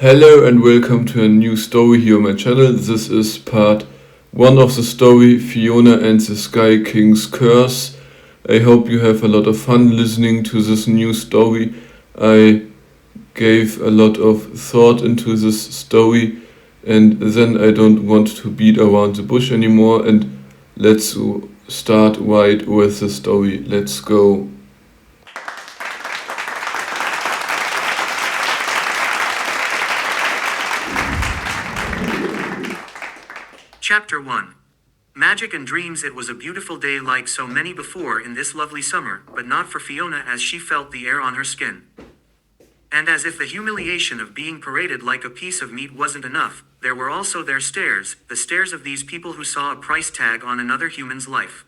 Hello and welcome to a new story here on my channel. This is part 1 of the story Fiona and the Sky King's Curse. I hope you have a lot of fun listening to this new story. I gave a lot of thought into this story and then I don't want to beat around the bush anymore, and let's start right with the story. Let's go. Chapter 1. Magic and Dreams. It was a beautiful day like so many before in this lovely summer, but not for Fiona, as she felt the air on her skin. And as if the humiliation of being paraded like a piece of meat wasn't enough, there were also their stares, the stares of these people who saw a price tag on another human's life.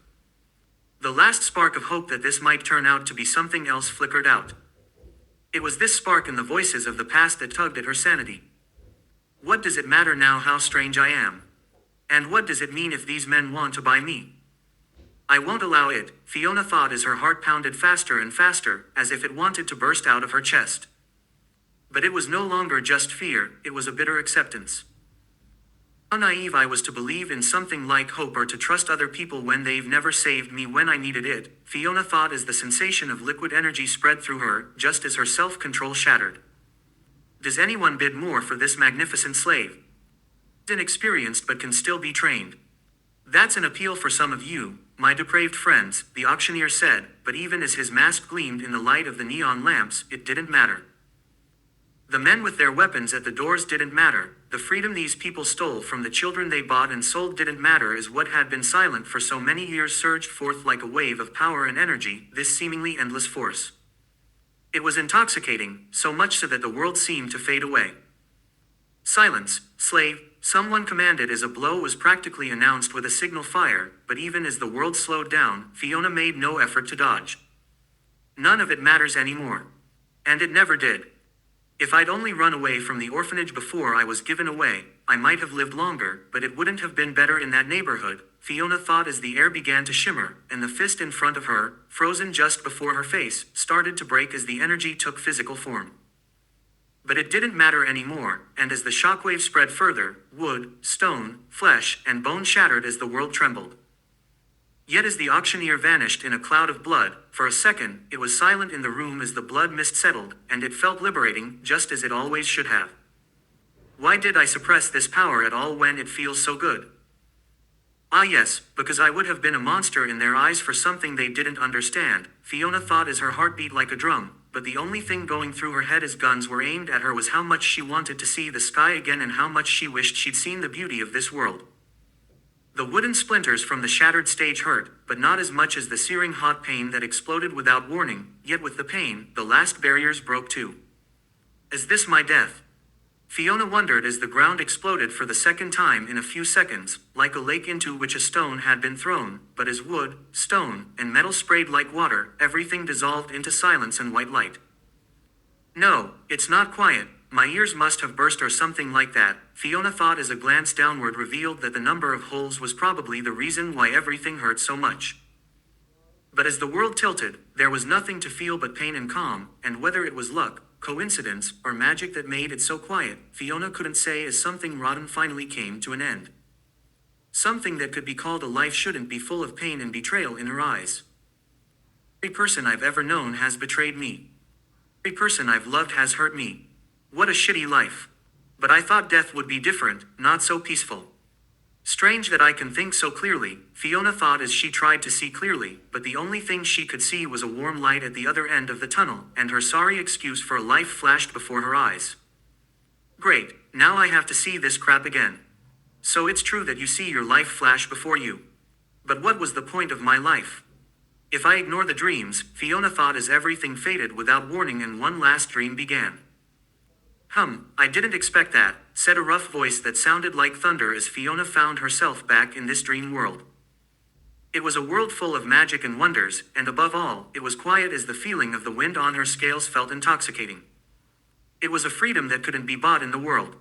The last spark of hope that this might turn out to be something else flickered out. It was this spark in the voices of the past that tugged at her sanity. What does it matter now how strange I am? And what does it mean if these men want to buy me? I won't allow it, Fiona thought as her heart pounded faster and faster, as if it wanted to burst out of her chest. But it was no longer just fear, it was a bitter acceptance. How naive I was to believe in something like hope or to trust other people when they've never saved me when I needed it, Fiona thought as the sensation of liquid energy spread through her, just as her self-control shattered. Does anyone bid more for this magnificent slave? Inexperienced but can still be trained. That's an appeal for some of you, my depraved friends, the auctioneer said, but even as his mask gleamed in the light of the neon lamps, it didn't matter. The men with their weapons at the doors didn't matter, the freedom these people stole from the children they bought and sold didn't matter, as what had been silent for so many years surged forth like a wave of power and energy, this seemingly endless force. It was intoxicating, so much so that the world seemed to fade away. Silence, slave, someone commanded as a blow was practically announced with a signal fire, but even as the world slowed down, Fiona made no effort to dodge. None of it matters anymore. And it never did. If I'd only run away from the orphanage before I was given away, I might have lived longer, but it wouldn't have been better in that neighborhood, Fiona thought as the air began to shimmer, and the fist in front of her, frozen just before her face, started to break as the energy took physical form. But it didn't matter anymore, and as the shockwave spread further, wood, stone, flesh, and bone shattered as the world trembled. Yet as the auctioneer vanished in a cloud of blood, for a second, it was silent in the room as the blood mist settled, and it felt liberating, just as it always should have. Why did I suppress this power at all when it feels so good? Ah yes, because I would have been a monster in their eyes for something they didn't understand, Fiona thought as her heart beat like a drum. But the only thing going through her head as guns were aimed at her was how much she wanted to see the sky again and how much she wished she'd seen the beauty of this world. The wooden splinters from the shattered stage hurt, but not as much as the searing hot pain that exploded without warning, yet with the pain, the last barriers broke too. Is this my death? Fiona wondered as the ground exploded for the second time in a few seconds, like a lake into which a stone had been thrown, but as wood, stone, and metal sprayed like water, everything dissolved into silence and white light. No, it's not quiet, my ears must have burst or something like that, Fiona thought as a glance downward revealed that the number of holes was probably the reason why everything hurt so much. But as the world tilted, there was nothing to feel but pain and calm, and whether it was luck, coincidence, or magic that made it so quiet, Fiona couldn't say as something rotten finally came to an end. Something that could be called a life shouldn't be full of pain and betrayal in her eyes. Every person I've ever known has betrayed me. Every person I've loved has hurt me. What a shitty life. But I thought death would be different, not so peaceful. Strange that I can think so clearly, Fiona thought as she tried to see clearly, but the only thing she could see was a warm light at the other end of the tunnel, and her sorry excuse for a life flashed before her eyes. Great, now I have to see this crap again. So it's true that you see your life flash before you. But what was the point of my life? If I ignore the dreams, Fiona thought as everything faded without warning and one last dream began. I didn't expect that, said a rough voice that sounded like thunder as Fiona found herself back in this dream world. It was a world full of magic and wonders, and above all, it was quiet as the feeling of the wind on her scales felt intoxicating. It was a freedom that couldn't be bought in the world.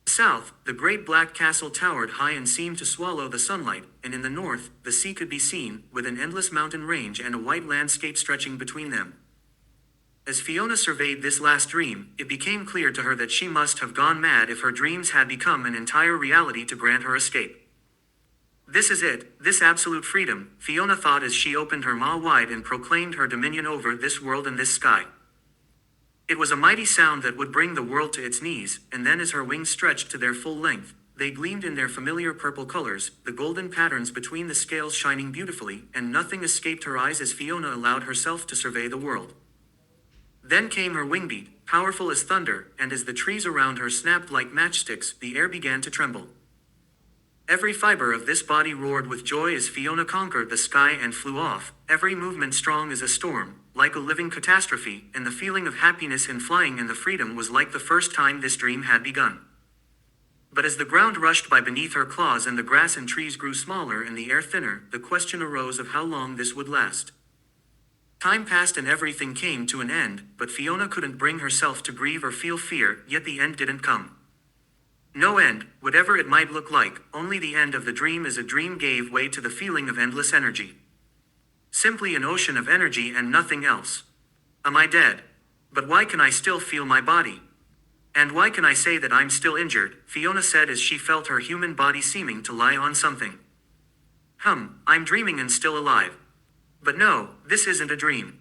South, the great black castle towered high and seemed to swallow the sunlight, and in the north, the sea could be seen, with an endless mountain range and a white landscape stretching between them. As Fiona surveyed this last dream, it became clear to her that she must have gone mad if her dreams had become an entire reality to grant her escape. This is it, this absolute freedom, Fiona thought as she opened her maw wide and proclaimed her dominion over this world and this sky. It was a mighty sound that would bring the world to its knees, and then as her wings stretched to their full length, they gleamed in their familiar purple colors, the golden patterns between the scales shining beautifully, and nothing escaped her eyes as Fiona allowed herself to survey the world. Then came her wing beat, powerful as thunder, and as the trees around her snapped like matchsticks, the air began to tremble. Every fiber of this body roared with joy as Fiona conquered the sky and flew off, every movement strong as a storm, like a living catastrophe, and the feeling of happiness in flying and the freedom was like the first time this dream had begun. But as the ground rushed by beneath her claws and the grass and trees grew smaller and the air thinner, the question arose of how long this would last. Time passed and everything came to an end, but Fiona couldn't bring herself to grieve or feel fear, yet the end didn't come. No end, whatever it might look like, only the end of the dream as a dream gave way to the feeling of endless energy. Simply an ocean of energy and nothing else. Am I dead? But why can I still feel my body? And why can I say that I'm still injured? Fiona said as she felt her human body seeming to lie on something. I'm dreaming and still alive. But no, this isn't a dream.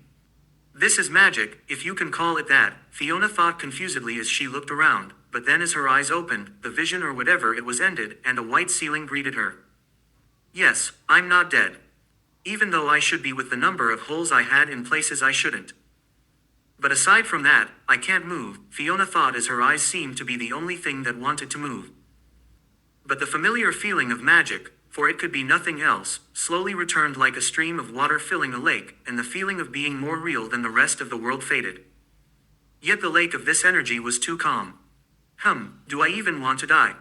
This is magic, if you can call it that, Fiona thought confusedly as she looked around, but then as her eyes opened, the vision or whatever it was ended, and a white ceiling greeted her. Yes, I'm not dead. Even though I should be with the number of holes I had in places I shouldn't. But aside from that, I can't move, Fiona thought as her eyes seemed to be the only thing that wanted to move. But the familiar feeling of magic, for it could be nothing else, slowly returned like a stream of water filling a lake, and the feeling of being more real than the rest of the world faded. Yet the lake of this energy was too calm. Do I even want to die?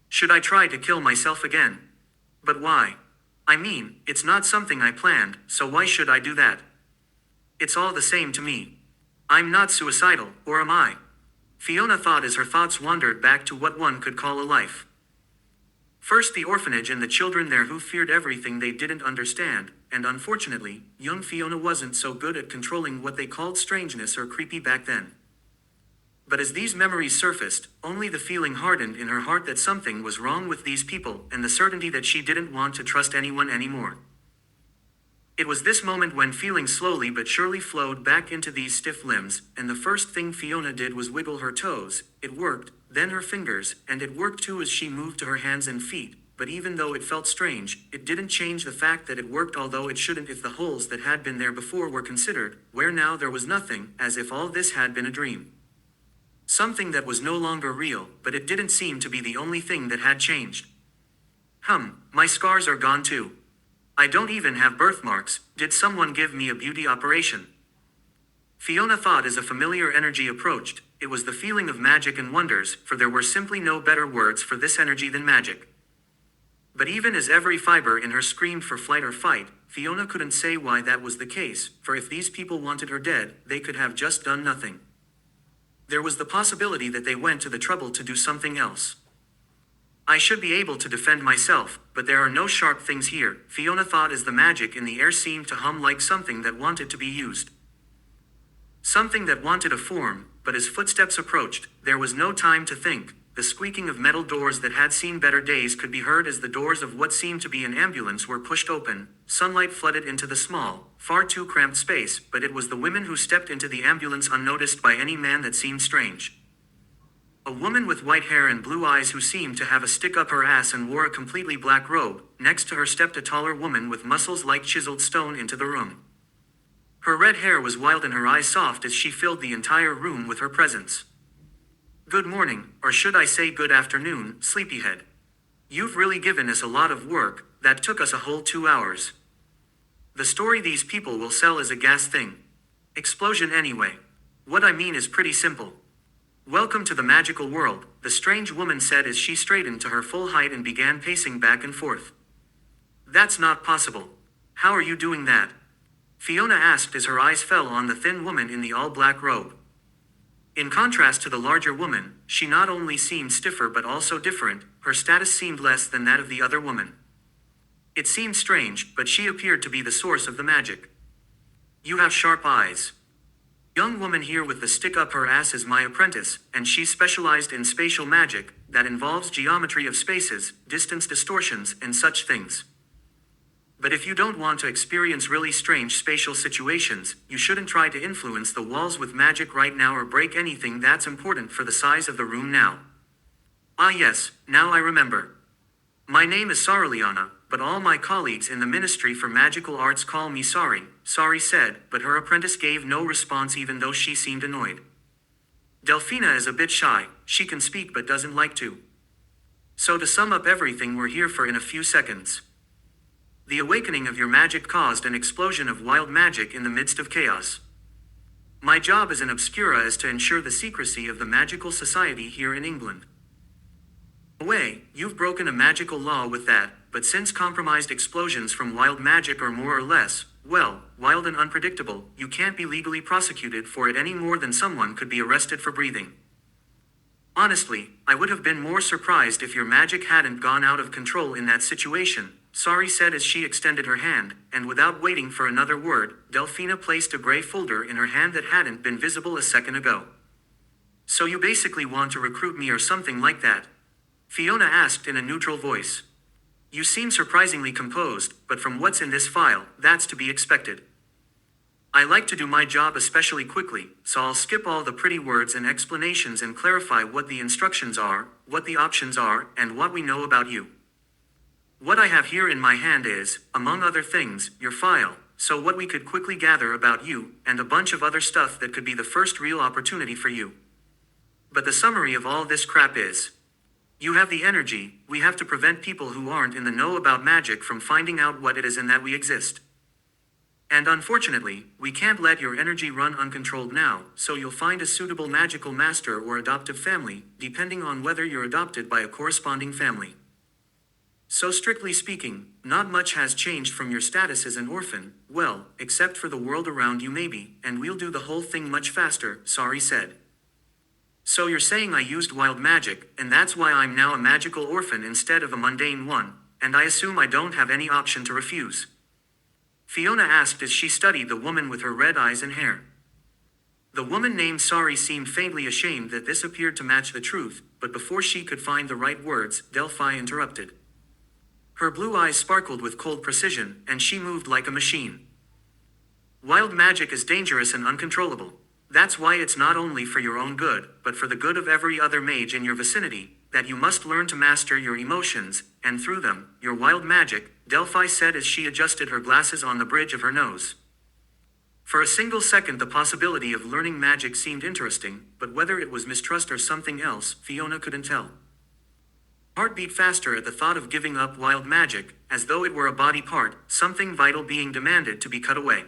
Should I try to kill myself again? But why? I mean, it's not something I planned, so why should I do that? It's all the same to me. I'm not suicidal, or am I? Fiona thought as her thoughts wandered back to what one could call a life. First the orphanage and the children there who feared everything they didn't understand, and unfortunately, young Fiona wasn't so good at controlling what they called strangeness or creepy back then. But as these memories surfaced, only the feeling hardened in her heart that something was wrong with these people, and the certainty that she didn't want to trust anyone anymore. It was this moment when feeling slowly but surely flowed back into these stiff limbs, and the first thing Fiona did was wiggle her toes. It worked, then her fingers, and it worked too as she moved to her hands and feet, but even though it felt strange, it didn't change the fact that it worked, although it shouldn't if the holes that had been there before were considered, where now there was nothing, as if all this had been a dream. Something that was no longer real, but it didn't seem to be the only thing that had changed. My scars are gone too. I don't even have birthmarks. Did someone give me a beauty operation? Fiona thought as a familiar energy approached. It was the feeling of magic and wonders, for there were simply no better words for this energy than magic. But even as every fiber in her screamed for flight or fight, Fiona couldn't say why that was the case, for if these people wanted her dead, they could have just done nothing. There was the possibility that they went to the trouble to do something else. I should be able to defend myself, but there are no sharp things here, Fiona thought as the magic in the air seemed to hum like something that wanted to be used. Something that wanted a form, but as footsteps approached, there was no time to think. The squeaking of metal doors that had seen better days could be heard as the doors of what seemed to be an ambulance were pushed open. Sunlight flooded into the small, far too cramped space, but it was the women who stepped into the ambulance unnoticed by any man that seemed strange. A woman with white hair and blue eyes who seemed to have a stick up her ass and wore a completely black robe. Next to her stepped a taller woman with muscles like chiseled stone into the room. Her red hair was wild and her eyes soft as she filled the entire room with her presence. Good morning, or should I say good afternoon, sleepyhead. You've really given us a lot of work, that took us a whole 2 hours. The story these people will sell is a gas thing. Explosion anyway. What I mean is pretty simple. Welcome to the magical world, the strange woman said as she straightened to her full height and began pacing back and forth. That's not possible. How are you doing that? Fiona asked as her eyes fell on the thin woman in the all-black robe. In contrast to the larger woman, she not only seemed stiffer but also different. Her status seemed less than that of the other woman. It seemed strange, but she appeared to be the source of the magic. You have sharp eyes. Young woman here with the stick up her ass is my apprentice, and she's specialized in spatial magic, that involves geometry of spaces, distance distortions, and such things. But if you don't want to experience really strange spatial situations, you shouldn't try to influence the walls with magic right now or break anything that's important for the size of the room now. Ah yes, now I remember. My name is Saraliana, but all my colleagues in the Ministry for Magical Arts call me Sari, Sari said, but her apprentice gave no response even though she seemed annoyed. Delphina is a bit shy, she can speak but doesn't like to. So to sum up everything we're here for in a few seconds. The awakening of your magic caused an explosion of wild magic in the midst of chaos. My job as an obscura is to ensure the secrecy of the magical society here in England. Way, you've broken a magical law with that, but since compromised explosions from wild magic are more or less, well, wild and unpredictable, you can't be legally prosecuted for it any more than someone could be arrested for breathing. Honestly, I would have been more surprised if your magic hadn't gone out of control in that situation, Sari said as she extended her hand, and without waiting for another word, Delphina placed a gray folder in her hand that hadn't been visible a second ago. So you basically want to recruit me or something like that? Fiona asked in a neutral voice. You seem surprisingly composed, but from what's in this file, that's to be expected. I like to do my job especially quickly, so I'll skip all the pretty words and explanations and clarify what the instructions are, what the options are, and what we know about you. What I have here in my hand is, among other things, your file, so what we could quickly gather about you, and a bunch of other stuff that could be the first real opportunity for you. But the summary of all this crap is, you have the energy, we have to prevent people who aren't in the know about magic from finding out what it is and that we exist. And unfortunately, we can't let your energy run uncontrolled now, so you'll find a suitable magical master or adoptive family, depending on whether you're adopted by a corresponding family. So strictly speaking, not much has changed from your status as an orphan, well, except for the world around you maybe, and we'll do the whole thing much faster, Sari said. So you're saying I used wild magic, and that's why I'm now a magical orphan instead of a mundane one, and I assume I don't have any option to refuse? Fiona asked as she studied the woman with her red eyes and hair. The woman named Sari seemed faintly ashamed that this appeared to match the truth, but before she could find the right words, Delphi interrupted. Her blue eyes sparkled with cold precision, and she moved like a machine. Wild magic is dangerous and uncontrollable. That's why it's not only for your own good, but for the good of every other mage in your vicinity, that you must learn to master your emotions, and through them, your wild magic, Delphi said as she adjusted her glasses on the bridge of her nose. For a single second the possibility of learning magic seemed interesting, but whether it was mistrust or something else, Fiona couldn't tell. Heart beat faster at the thought of giving up wild magic, as though it were a body part, something vital being demanded to be cut away.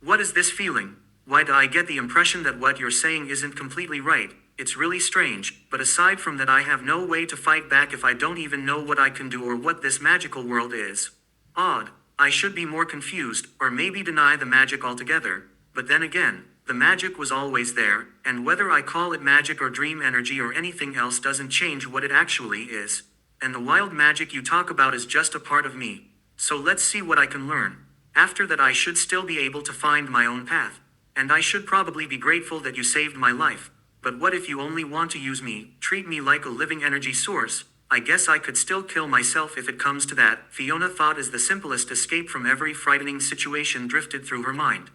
What is this feeling? Why do I get the impression that what you're saying isn't completely right? It's really strange, but aside from that I have no way to fight back if I don't even know what I can do or what this magical world is. Odd, I should be more confused, or maybe deny the magic altogether, but then again, the magic was always there, and whether I call it magic or dream energy or anything else doesn't change what it actually is. And the wild magic you talk about is just a part of me. So let's see what I can learn. After that I should still be able to find my own path. And I should probably be grateful that you saved my life. But what if you only want to use me, treat me like a living energy source? I guess I could still kill myself if it comes to that, Fiona thought as the simplest escape from every frightening situation drifted through her mind.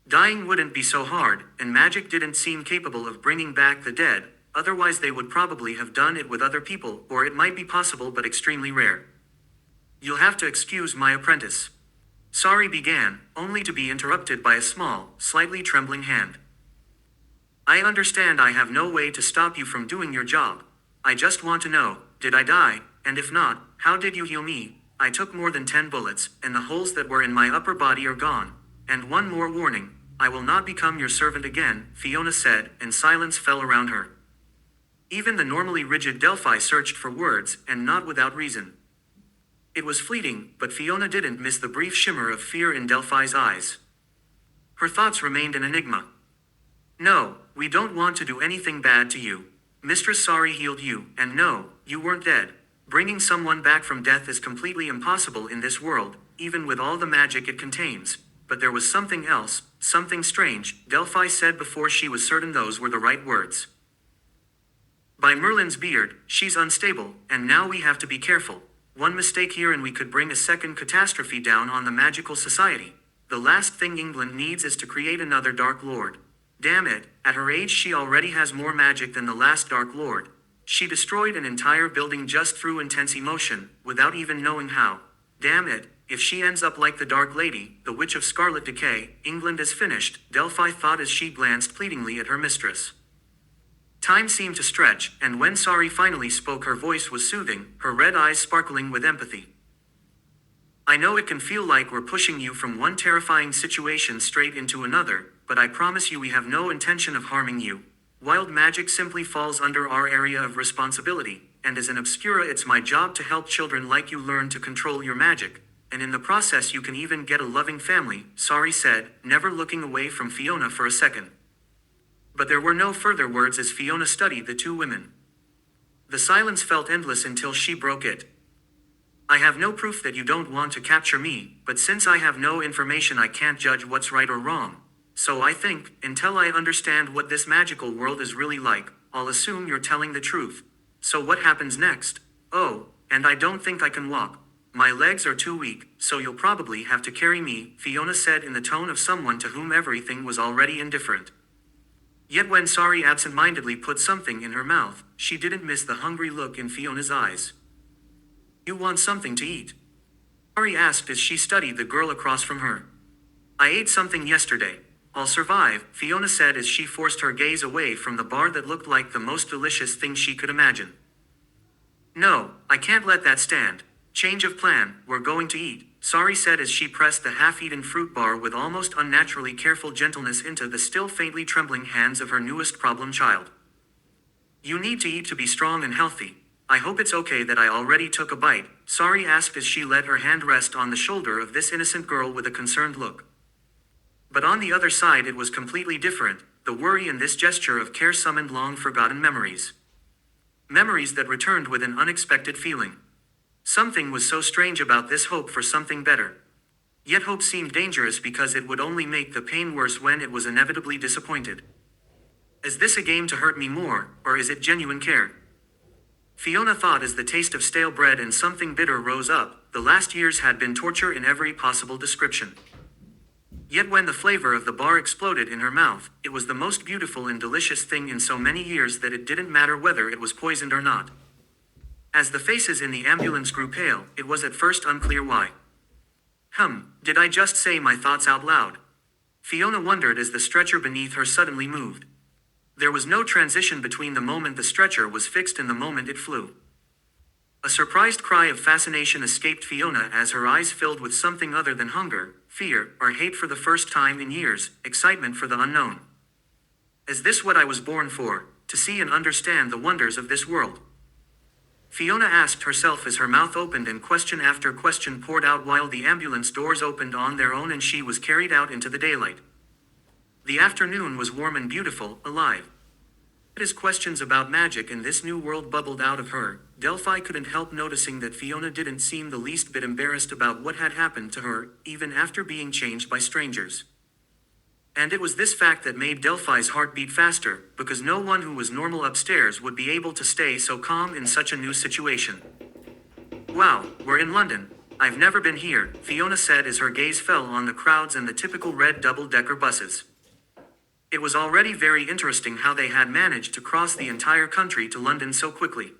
Dying wouldn't be so hard, and magic didn't seem capable of bringing back the dead, otherwise they would probably have done it with other people, or it might be possible but extremely rare. You'll have to excuse my apprentice. Sari began, only to be interrupted by a small, slightly trembling hand. I understand I have no way to stop you from doing your job. I just want to know, did I die, and if not, how did you heal me? I took more than 10 bullets, and the holes that were in my upper body are gone. And one more warning, I will not become your servant again, Fiona said, and silence fell around her. Even the normally rigid Delphi searched for words, and not without reason. It was fleeting, but Fiona didn't miss the brief shimmer of fear in Delphi's eyes. Her thoughts remained an enigma. No, we don't want to do anything bad to you. Mistress Sari healed you, and no, you weren't dead. Bringing someone back from death is completely impossible in this world, even with all the magic it contains. but there was something else, something strange, Delphi said before she was certain those were the right words. By Merlin's beard, she's unstable, and now we have to be careful. One mistake here and we could bring a second catastrophe down on the magical society. The last thing England needs is to create another Dark Lord. Damn it, at her age she already has more magic than the last Dark Lord. She destroyed an entire building just through intense emotion, without even knowing how. Damn it, if she ends up like the Dark Lady, the Witch of Scarlet Decay, England is finished, Delphi thought as she glanced pleadingly at her mistress. Time seemed to stretch, and when Sari finally spoke her voice was soothing, her red eyes sparkling with empathy. I know it can feel like we're pushing you from one terrifying situation straight into another, but I promise you we have no intention of harming you. Wild magic simply falls under our area of responsibility, and as an obscura it's my job to help children like you learn to control your magic, and in the process you can even get a loving family, Sari said, never looking away from Fiona for a second. But there were no further words as Fiona studied the two women. The silence felt endless until she broke it. I have no proof that you don't want to capture me, but since I have no information I can't judge what's right or wrong. So I think, until I understand what this magical world is really like, I'll assume you're telling the truth. So what happens next? Oh, and I don't think I can walk. My legs are too weak, so you'll probably have to carry me, Fiona said in the tone of someone to whom everything was already indifferent. Yet when Sari absent-mindedly put something in her mouth, she didn't miss the hungry look in Fiona's eyes. You want something to eat? Sari asked as she studied the girl across from her. I ate something yesterday. I'll survive, Fiona said as she forced her gaze away from the bar that looked like the most delicious thing she could imagine. No, I can't let that stand. Change of plan, we're going to eat, Sari said as she pressed the half-eaten fruit bar with almost unnaturally careful gentleness into the still faintly trembling hands of her newest problem child. You need to eat to be strong and healthy. I hope it's okay that I already took a bite, Sari asked as she let her hand rest on the shoulder of this innocent girl with a concerned look. But on the other side it was completely different, the worry in this gesture of care summoned long-forgotten memories. Memories that returned with an unexpected feeling. Something was so strange about this hope for something better. Yet hope seemed dangerous because it would only make the pain worse when it was inevitably disappointed. Is this a game to hurt me more, or is it genuine care? Fiona thought as the taste of stale bread and something bitter rose up, the last years had been torture in every possible description. Yet when the flavor of the bar exploded in her mouth, it was the most beautiful and delicious thing in so many years that it didn't matter whether it was poisoned or not. As the faces in the ambulance grew pale, it was at first unclear why. Did I just say my thoughts out loud? Fiona wondered as the stretcher beneath her suddenly moved. There was no transition between the moment the stretcher was fixed and the moment it flew. A surprised cry of fascination escaped Fiona as her eyes filled with something other than hunger, fear, or hate for the first time in years, excitement for the unknown. Is this what I was born for, to see and understand the wonders of this world? Fiona asked herself as her mouth opened and question after question poured out while the ambulance doors opened on their own and she was carried out into the daylight. The afternoon was warm and beautiful, alive. As questions about magic and this new world bubbled out of her, Delphi couldn't help noticing that Fiona didn't seem the least bit embarrassed about what had happened to her, even after being changed by strangers. And it was this fact that made Delphi's heart beat faster, because no one who was normal upstairs would be able to stay so calm in such a new situation. Wow, we're in London. I've never been here, Fiona said as her gaze fell on the crowds and the typical red double-decker buses. It was already very interesting how they had managed to cross the entire country to London so quickly.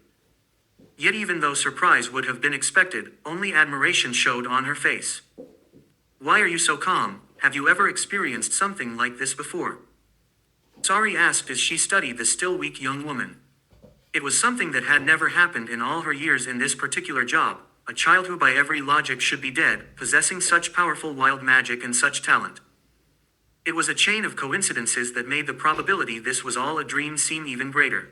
Yet even though surprise would have been expected, only admiration showed on her face. Why are you so calm? Have you ever experienced something like this before? Sari asked as she studied the still weak young woman. It was something that had never happened in all her years in this particular job, a child who by every logic should be dead, possessing such powerful wild magic and such talent. It was a chain of coincidences that made the probability this was all a dream seem even greater.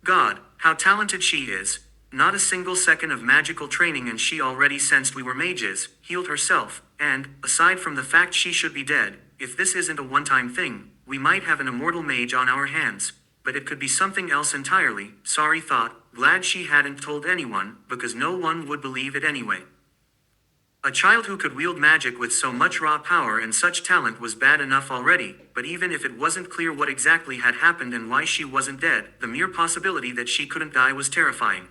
God, how talented she is. Not a single second of magical training and she already sensed we were mages, healed herself, and, aside from the fact she should be dead, if this isn't a one-time thing, we might have an immortal mage on our hands. But it could be something else entirely, Sari thought, glad she hadn't told anyone, because no one would believe it anyway. A child who could wield magic with so much raw power and such talent was bad enough already, but even if it wasn't clear what exactly had happened and why she wasn't dead, the mere possibility that she couldn't die was terrifying.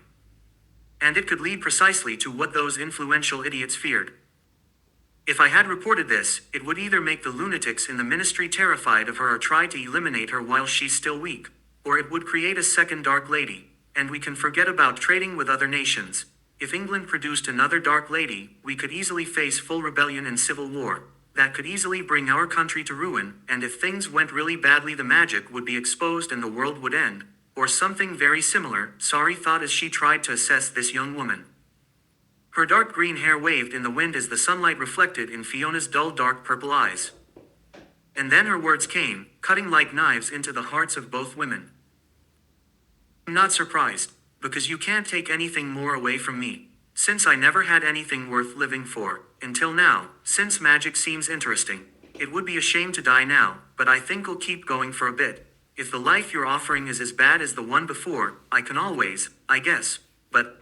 And it could lead precisely to what those influential idiots feared. If I had reported this, it would either make the lunatics in the ministry terrified of her or try to eliminate her while she's still weak, or it would create a second Dark Lady, and we can forget about trading with other nations. If England produced another Dark Lady, we could easily face full rebellion and civil war. That could easily bring our country to ruin, and if things went really badly the magic would be exposed and the world would end. Or something very similar, Sari thought as she tried to assess this young woman. Her dark green hair waved in the wind as the sunlight reflected in Fiona's dull dark purple eyes. And then her words came, cutting like knives into the hearts of both women. I'm not surprised, because you can't take anything more away from me. Since I never had anything worth living for, until now, since magic seems interesting. It would be a shame to die now, but I think I'll keep going for a bit. If the life you're offering is as bad as the one before, I can always, I guess. But,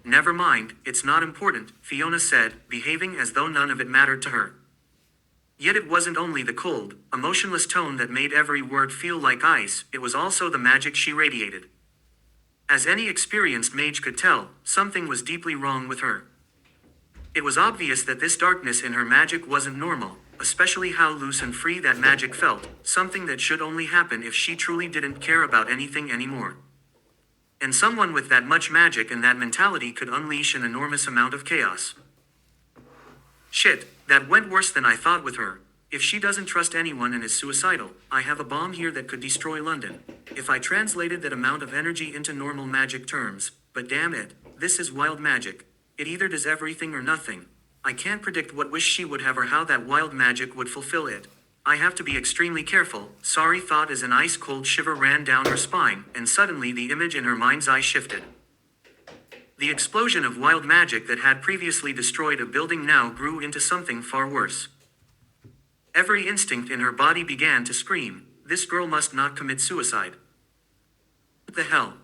never mind, it's not important, Fiona said, behaving as though none of it mattered to her. Yet it wasn't only the cold, emotionless tone that made every word feel like ice, it was also the magic she radiated. As any experienced mage could tell, something was deeply wrong with her. It was obvious that this darkness in her magic wasn't normal, especially how loose and free that magic felt, something that should only happen if she truly didn't care about anything anymore. And someone with that much magic and that mentality could unleash an enormous amount of chaos. Shit, that went worse than I thought with her. If she doesn't trust anyone and is suicidal, I have a bomb here that could destroy London. If I translated that amount of energy into normal magic terms, but damn it, this is wild magic. It either does everything or nothing. I can't predict what wish she would have or how that wild magic would fulfill it. I have to be extremely careful, Sari thought as an ice-cold shiver ran down her spine, and suddenly the image in her mind's eye shifted. The explosion of wild magic that had previously destroyed a building now grew into something far worse. Every instinct in her body began to scream, this girl must not commit suicide. What the hell?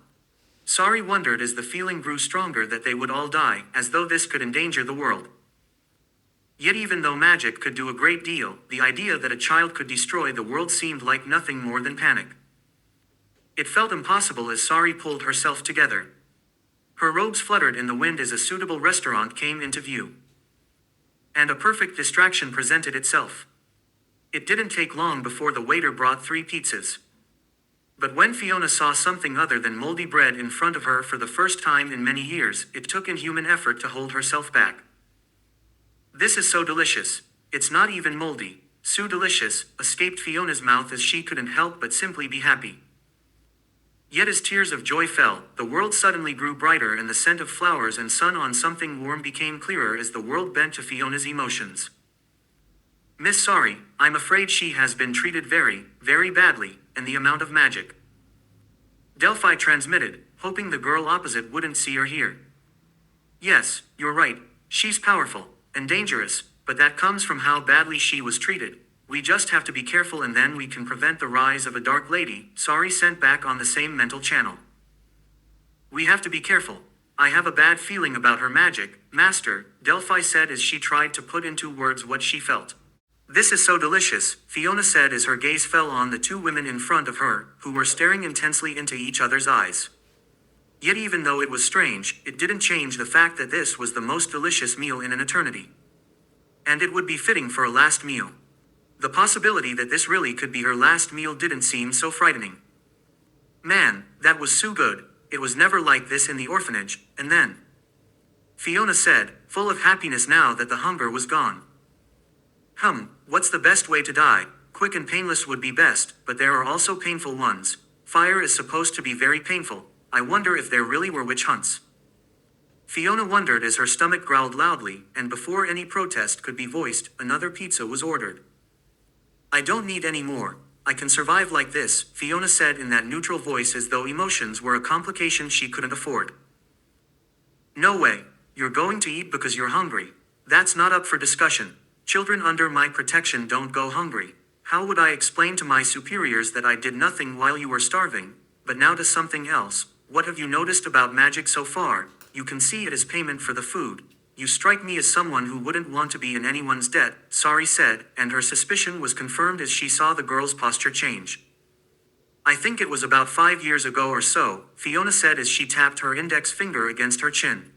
Sari wondered as the feeling grew stronger that they would all die, as though this could endanger the world. Yet even though magic could do a great deal, the idea that a child could destroy the world seemed like nothing more than panic. It felt impossible as Sari pulled herself together. Her robes fluttered in the wind as a suitable restaurant came into view. And a perfect distraction presented itself. It didn't take long before the waiter brought 3 pizzas. But when Fiona saw something other than moldy bread in front of her for the first time in many years, it took inhuman effort to hold herself back. This is so delicious. It's not even moldy. So delicious, escaped Fiona's mouth as she couldn't help but simply be happy. Yet as tears of joy fell, the world suddenly grew brighter and the scent of flowers and sun on something warm became clearer as the world bent to Fiona's emotions. Miss Sari, I'm afraid she has been treated very, very badly, and the amount of magic. Delphi transmitted, hoping the girl opposite wouldn't see or hear. Yes, you're right, she's powerful, and dangerous, but that comes from how badly she was treated. We just have to be careful and then we can prevent the rise of a Dark Lady, Sari sent back on the same mental channel. We have to be careful. I have a bad feeling about her magic, Master, Delphi said as she tried to put into words what she felt. This is so delicious, Fiona said as her gaze fell on the 2 women in front of her, who were staring intensely into each other's eyes. Yet even though it was strange, it didn't change the fact that this was the most delicious meal in an eternity. And it would be fitting for a last meal. The possibility that this really could be her last meal didn't seem so frightening. Man, that was so good, it was never like this in the orphanage, and then. Fiona said, full of happiness now that the hunger was gone. What's the best way to die? Quick and painless would be best, but there are also painful ones. Fire is supposed to be very painful. I wonder if there really were witch hunts. Fiona wondered as her stomach growled loudly, and before any protest could be voiced, another pizza was ordered. I don't need any more. I can survive like this, Fiona said in that neutral voice as though emotions were a complication she couldn't afford. No way. You're going to eat because you're hungry. That's not up for discussion. Children under my protection don't go hungry. How would I explain to my superiors that I did nothing while you were starving? But now to something else. What have you noticed about magic so far? You can see it as payment for the food. You strike me as someone who wouldn't want to be in anyone's debt, Sari said, and her suspicion was confirmed as she saw the girl's posture change. I think it was about 5 years ago or so, Fiona said as she tapped her index finger against her chin.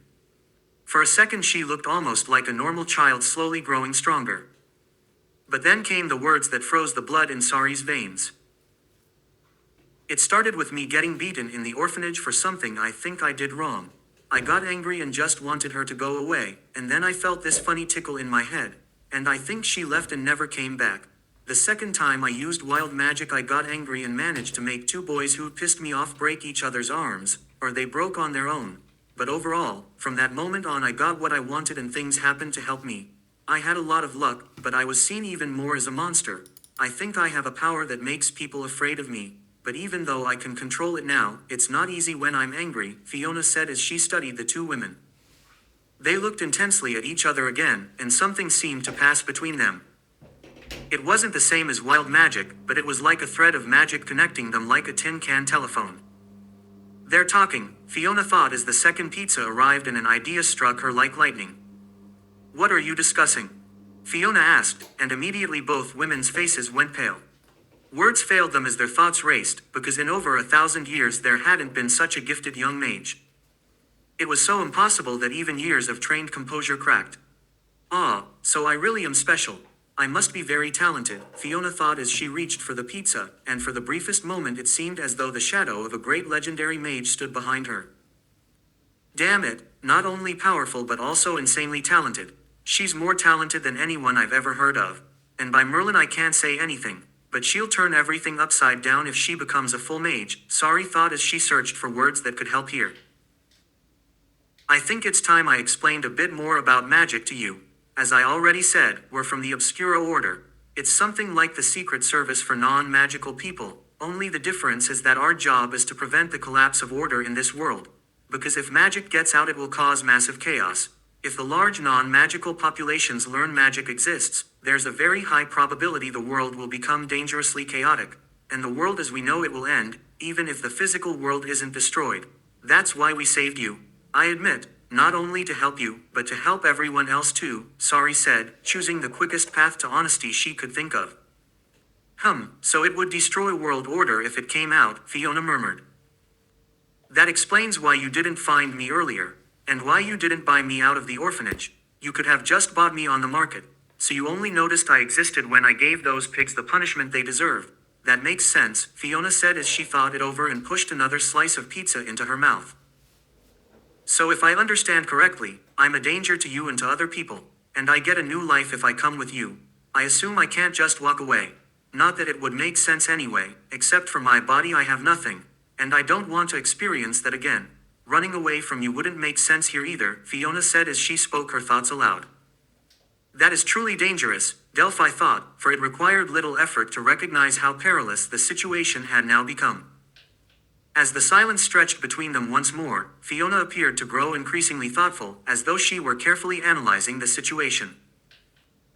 For a second she looked almost like a normal child slowly growing stronger. But then came the words that froze the blood in Sari's veins. It started with me getting beaten in the orphanage for something I think I did wrong. I got angry and just wanted her to go away, and then I felt this funny tickle in my head, and I think she left and never came back. The second time I used wild magic I got angry and managed to make 2 boys who pissed me off break each other's arms, or they broke on their own. But overall, from that moment on I got what I wanted and things happened to help me. I had a lot of luck, but I was seen even more as a monster. I think I have a power that makes people afraid of me. But even though I can control it now, it's not easy when I'm angry, Fiona said as she studied the 2 women. They looked intensely at each other again, and something seemed to pass between them. It wasn't the same as wild magic, but it was like a thread of magic connecting them like a tin can telephone. They're talking, Fiona thought as the second pizza arrived and an idea struck her like lightning. What are you discussing? Fiona asked, and immediately both women's faces went pale. Words failed them as their thoughts raced, because in over 1,000 years there hadn't been such a gifted young mage. It was so impossible that even years of trained composure cracked. Ah, so I really am special. I must be very talented, Fiona thought as she reached for the pizza, and for the briefest moment it seemed as though the shadow of a great legendary mage stood behind her. Damn it, not only powerful but also insanely talented. She's more talented than anyone I've ever heard of. And by Merlin I can't say anything, but she'll turn everything upside down if she becomes a full mage, Sari thought as she searched for words that could help here. I think it's time I explained a bit more about magic to you. As I already said, we're from the Obscura Order. It's something like the Secret Service for non-magical people, only the difference is that our job is to prevent the collapse of order in this world. Because if magic gets out it will cause massive chaos. If the large non-magical populations learn magic exists, there's a very high probability the world will become dangerously chaotic, and the world as we know it will end, even if the physical world isn't destroyed. That's why we saved you. I admit, not only to help you, but to help everyone else too, Sari said, choosing the quickest path to honesty she could think of. So it would destroy world order if it came out, Fiona murmured. That explains why you didn't find me earlier, and why you didn't buy me out of the orphanage. You could have just bought me on the market, so you only noticed I existed when I gave those pigs the punishment they deserved. That makes sense, Fiona said as she thought it over and pushed another slice of pizza into her mouth. So if I understand correctly, I'm a danger to you and to other people, and I get a new life if I come with you. I assume I can't just walk away. Not that it would make sense anyway, except for my body I have nothing, and I don't want to experience that again. Running away from you wouldn't make sense here either, Fiona said as she spoke her thoughts aloud. That is truly dangerous, Delphi thought, for it required little effort to recognize how perilous the situation had now become. As the silence stretched between them once more, Fiona appeared to grow increasingly thoughtful, as though she were carefully analyzing the situation.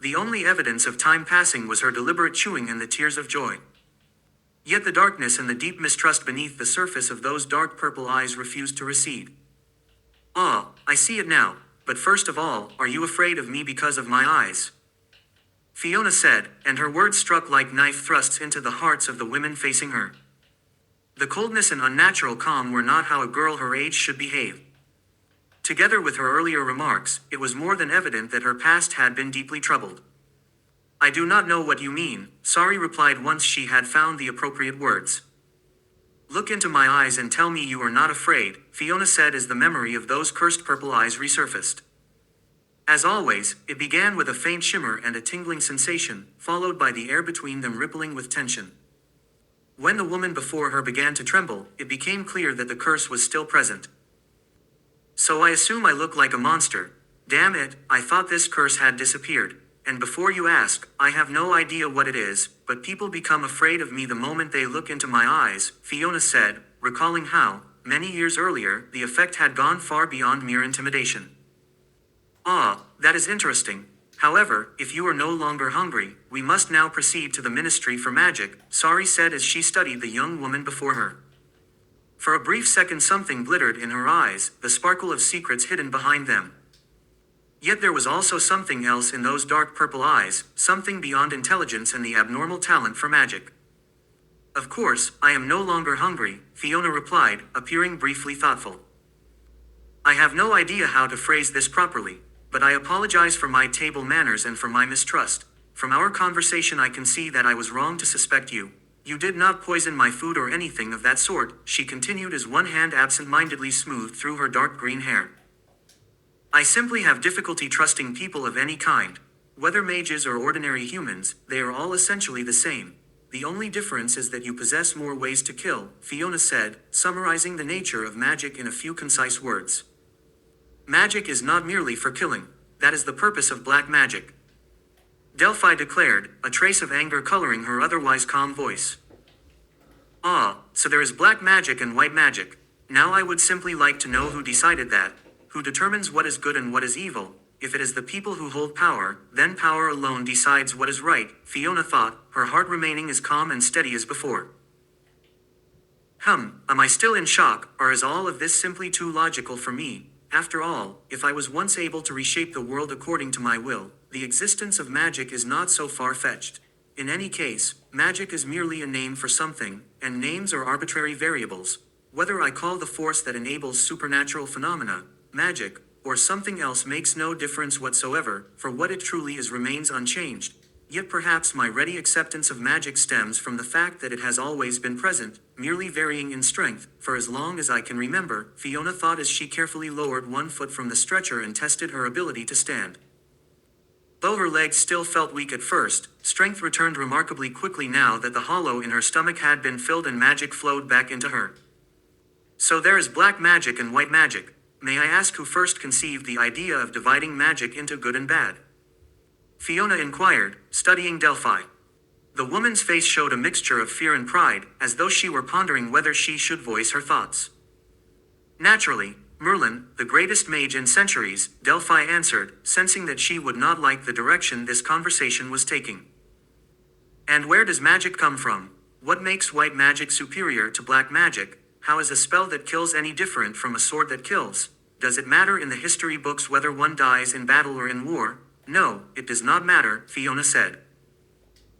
The only evidence of time passing was her deliberate chewing and the tears of joy. Yet the darkness and the deep mistrust beneath the surface of those dark purple eyes refused to recede. Ah, I see it now, but first of all, are you afraid of me because of my eyes? Fiona said, and her words struck like knife thrusts into the hearts of the women facing her. The coldness and unnatural calm were not how a girl her age should behave. Together with her earlier remarks, it was more than evident that her past had been deeply troubled. I do not know what you mean, Sari replied once she had found the appropriate words. Look into my eyes and tell me you are not afraid, Fiona said as the memory of those cursed purple eyes resurfaced. As always, it began with a faint shimmer and a tingling sensation, followed by the air between them rippling with tension. When the woman before her began to tremble, it became clear that the curse was still present. So I assume I look like a monster. Damn it, I thought this curse had disappeared. And before you ask, I have no idea what it is, but people become afraid of me the moment they look into my eyes, Fiona said, recalling how, many years earlier, the effect had gone far beyond mere intimidation. Ah, that is interesting. However, if you are no longer hungry, we must now proceed to the Ministry for Magic, Sari said as she studied the young woman before her. For a brief second something glittered in her eyes, the sparkle of secrets hidden behind them. Yet there was also something else in those dark purple eyes, something beyond intelligence and the abnormal talent for magic. Of course, I am no longer hungry, Fiona replied, appearing briefly thoughtful. I have no idea how to phrase this properly, but I apologize for my table manners and for my mistrust. From our conversation I can see that I was wrong to suspect you. You did not poison my food or anything of that sort, she continued as one hand absent-mindedly smoothed through her dark green hair. I simply have difficulty trusting people of any kind. Whether mages or ordinary humans, they are all essentially the same. The only difference is that you possess more ways to kill, Fiona said, summarizing the nature of magic in a few concise words. Magic is not merely for killing. That is the purpose of black magic, Delphi declared, a trace of anger coloring her otherwise calm voice. Ah, so there is black magic and white magic. Now I would simply like to know who decided that, who determines what is good and what is evil. If it is the people who hold power, then power alone decides what is right, Fiona thought, her heart remaining as calm and steady as before. Am I still in shock, or is all of this simply too logical for me? After all, if I was once able to reshape the world according to my will, the existence of magic is not so far-fetched. In any case, magic is merely a name for something, and names are arbitrary variables. Whether I call the force that enables supernatural phenomena magic, or something else makes no difference whatsoever, for what it truly is remains unchanged. Yet perhaps my ready acceptance of magic stems from the fact that it has always been present, merely varying in strength, for as long as I can remember, Fiona thought as she carefully lowered one foot from the stretcher and tested her ability to stand. Though her legs still felt weak at first, strength returned remarkably quickly now that the hollow in her stomach had been filled and magic flowed back into her. So there is black magic and white magic. May I ask who first conceived the idea of dividing magic into good and bad? Fiona inquired, studying Delphi. The woman's face showed a mixture of fear and pride, as though she were pondering whether she should voice her thoughts. Naturally, Merlin, the greatest mage in centuries, Delphi answered, sensing that she would not like the direction this conversation was taking. And where does magic come from? What makes white magic superior to black magic? How is a spell that kills any different from a sword that kills? Does it matter in the history books whether one dies in battle or in war? No, it does not matter, Fiona said.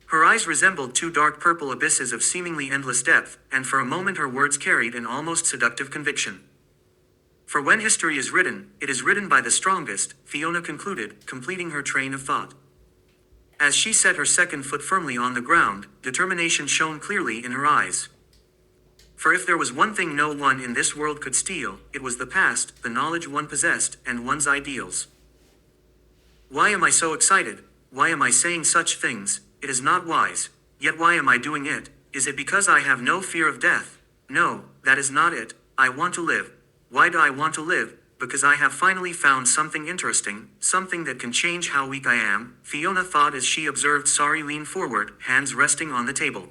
Her eyes resembled two dark purple abysses of seemingly endless depth, and for a moment her words carried an almost seductive conviction. For when history is written, it is written by the strongest, Fiona concluded, completing her train of thought. As she set her second foot firmly on the ground, determination shone clearly in her eyes. For if there was one thing no one in this world could steal, it was the past, the knowledge one possessed, and one's ideals. Why am I so excited? Why am I saying such things? It is not wise. Yet why am I doing it? Is it because I have no fear of death? No, that is not it. I want to live. Why do I want to live? Because I have finally found something interesting, something that can change how weak I am, Fiona thought as she observed Sari lean forward, hands resting on the table.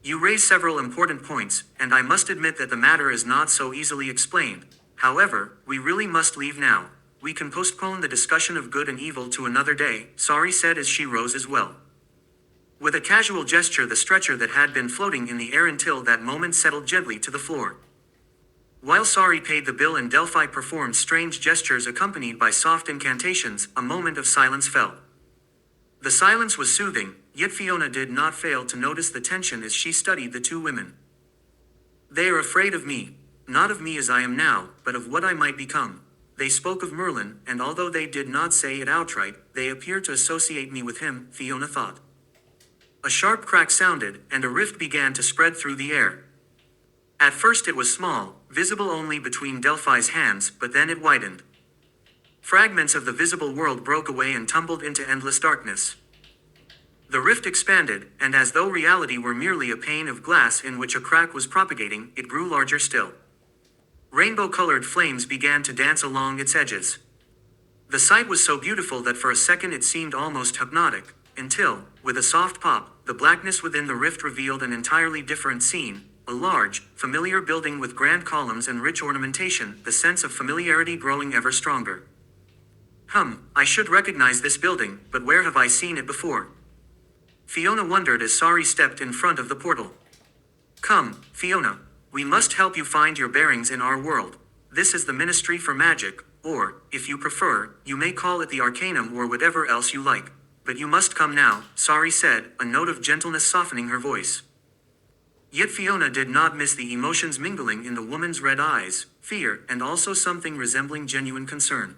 You raise several important points, and I must admit that the matter is not so easily explained. However, we really must leave now. We can postpone the discussion of good and evil to another day, Sari said as she rose as well. With a casual gesture, the stretcher that had been floating in the air until that moment settled gently to the floor. While Sari paid the bill and Delphi performed strange gestures accompanied by soft incantations, a moment of silence fell. The silence was soothing, yet Fiona did not fail to notice the tension as she studied the two women. They are afraid of me, not of me as I am now, but of what I might become. They spoke of Merlin, and although they did not say it outright, they appear to associate me with him, Fiona thought. A sharp crack sounded, and a rift began to spread through the air. At first it was small, visible only between Delphi's hands, but then it widened. Fragments of the visible world broke away and tumbled into endless darkness. The rift expanded, and as though reality were merely a pane of glass in which a crack was propagating, it grew larger still. Rainbow-colored flames began to dance along its edges. The sight was so beautiful that for a second it seemed almost hypnotic, until, with a soft pop, the blackness within the rift revealed an entirely different scene, a large, familiar building with grand columns and rich ornamentation, the sense of familiarity growing ever stronger. I should recognize this building, but where have I seen it before? Fiona wondered as Sari stepped in front of the portal. Come, Fiona. We must help you find your bearings in our world. This is the Ministry for Magic, or, if you prefer, you may call it the Arcanum or whatever else you like. But you must come now, Sari said, a note of gentleness softening her voice. Yet Fiona did not miss the emotions mingling in the woman's red eyes, fear, and also something resembling genuine concern.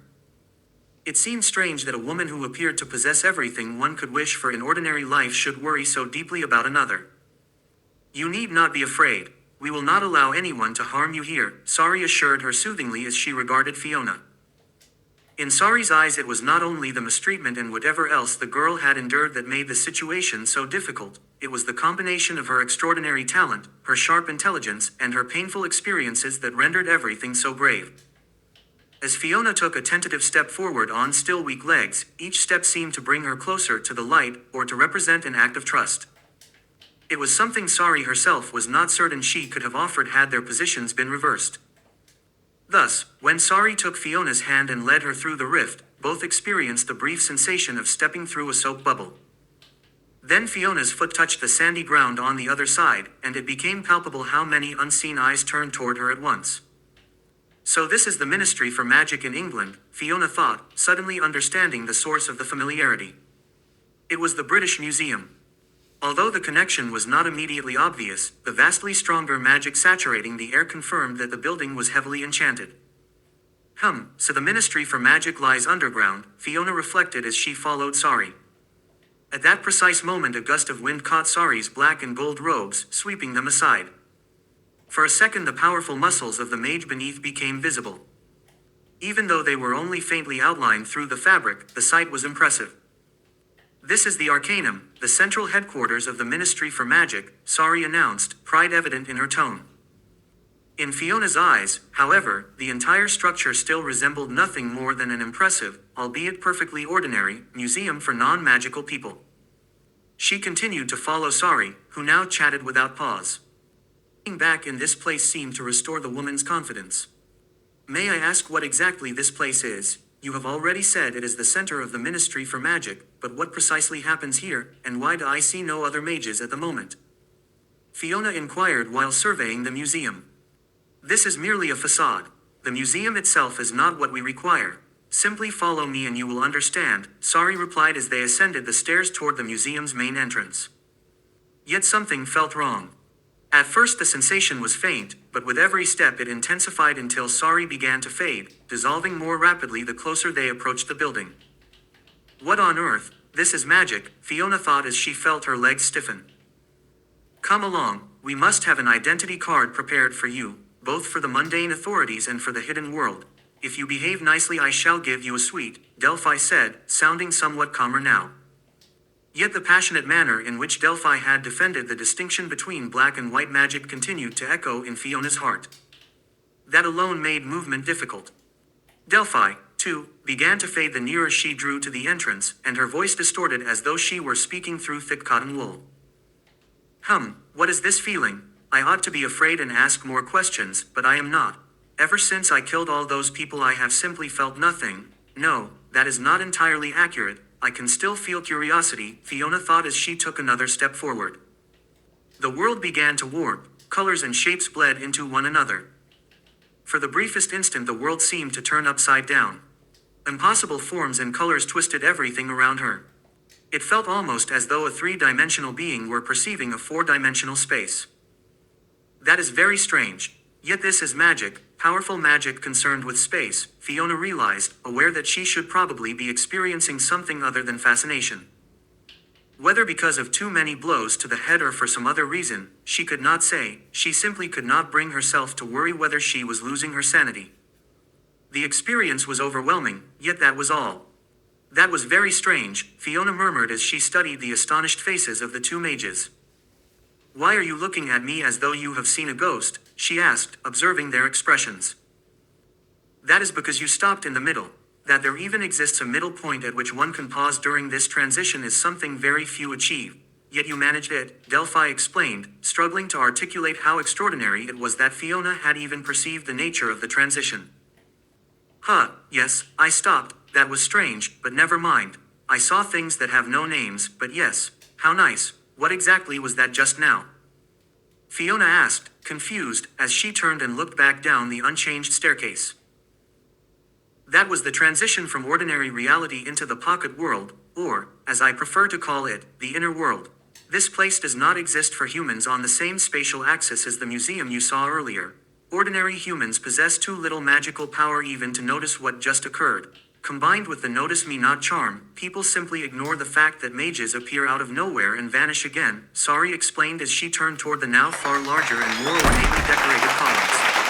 It seemed strange that a woman who appeared to possess everything one could wish for in ordinary life should worry so deeply about another. You need not be afraid. We will not allow anyone to harm you here, Sari assured her soothingly as she regarded Fiona. In Sari's eyes it was not only the mistreatment and whatever else the girl had endured that made the situation so difficult, it was the combination of her extraordinary talent, her sharp intelligence, and her painful experiences that rendered everything so brave. As Fiona took a tentative step forward on still weak legs, each step seemed to bring her closer to the light, or to represent an act of trust. It was something Sari herself was not certain she could have offered had their positions been reversed. Thus, when Sari took Fiona's hand and led her through the rift, both experienced the brief sensation of stepping through a soap bubble. Then Fiona's foot touched the sandy ground on the other side, and it became palpable how many unseen eyes turned toward her at once. So this is the Ministry for Magic in England, Fiona thought, suddenly understanding the source of the familiarity. It was the British Museum. Although the connection was not immediately obvious, the vastly stronger magic saturating the air confirmed that the building was heavily enchanted. So the Ministry for Magic lies underground, Fiona reflected as she followed Sari. At that precise moment a gust of wind caught Sari's black and gold robes, sweeping them aside. For a second the powerful muscles of the mage beneath became visible. Even though they were only faintly outlined through the fabric, the sight was impressive. This is the Arcanum, the central headquarters of the Ministry for Magic, Sari announced, pride evident in her tone. In Fiona's eyes, however, the entire structure still resembled nothing more than an impressive, albeit perfectly ordinary, museum for non-magical people. She continued to follow Sari, who now chatted without pause. Being back in this place seemed to restore the woman's confidence. May I ask what exactly this place is? You have already said it is the center of the Ministry for Magic, but what precisely happens here, and why do I see no other mages at the moment? Fiona inquired while surveying the museum. This is merely a facade. The museum itself is not what we require. Simply follow me and you will understand, Sari replied as they ascended the stairs toward the museum's main entrance. Yet something felt wrong. At first the sensation was faint, but with every step it intensified until Sari began to fade, dissolving more rapidly the closer they approached the building. What on earth? This is magic, Fiona thought as she felt her legs stiffen. Come along, we must have an identity card prepared for you, both for the mundane authorities and for the hidden world. If you behave nicely I shall give you a sweet, Delphi said, sounding somewhat calmer now. Yet the passionate manner in which Delphi had defended the distinction between black and white magic continued to echo in Fiona's heart. That alone made movement difficult. Delphi, too, began to fade the nearer she drew to the entrance, and her voice distorted as though she were speaking through thick cotton wool. What is this feeling? I ought to be afraid and ask more questions, but I am not. Ever since I killed all those people I have simply felt nothing. No, that is not entirely accurate. I can still feel curiosity, Fiona thought as she took another step forward. The world began to warp, colors and shapes bled into one another. For the briefest instant the world seemed to turn upside down. Impossible forms and colors twisted everything around her. It felt almost as though a three-dimensional being were perceiving a four-dimensional space. That is very strange. Yet this is magic, powerful magic concerned with space, Fiona realized, aware that she should probably be experiencing something other than fascination. Whether because of too many blows to the head or for some other reason, she could not say, she simply could not bring herself to worry whether she was losing her sanity. The experience was overwhelming, yet that was all. That was very strange, Fiona murmured as she studied the astonished faces of the two mages. Why are you looking at me as though you have seen a ghost? She asked, observing their expressions. That is because you stopped in the middle. That there even exists a middle point at which one can pause during this transition is something very few achieve. Yet you managed it, Delphi explained, struggling to articulate how extraordinary it was that Fiona had even perceived the nature of the transition. Yes, I stopped. That was strange, but never mind. I saw things that have no names, but yes, how nice. What exactly was that just now? Fiona asked, confused, as she turned and looked back down the unchanged staircase. That was the transition from ordinary reality into the pocket world, or, as I prefer to call it, the inner world. This place does not exist for humans on the same spatial axis as the museum you saw earlier. Ordinary humans possess too little magical power even to notice what just occurred. Combined with the notice me not charm, people simply ignore the fact that mages appear out of nowhere and vanish again, Sari explained as she turned toward the now far larger and more ornately decorated columns.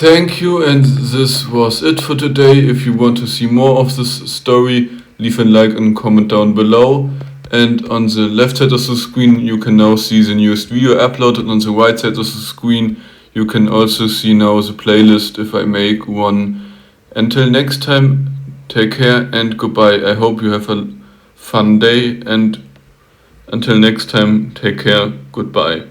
Thank you, and this was it for today. If you want to see more of this story, leave a like and comment down below. And on the left side of the screen you can now see the newest video uploaded. On the right side of the screen you can also see now the playlist if I make one. Until next time, take care and goodbye. I hope you have a fun day, and until next time, take care, goodbye.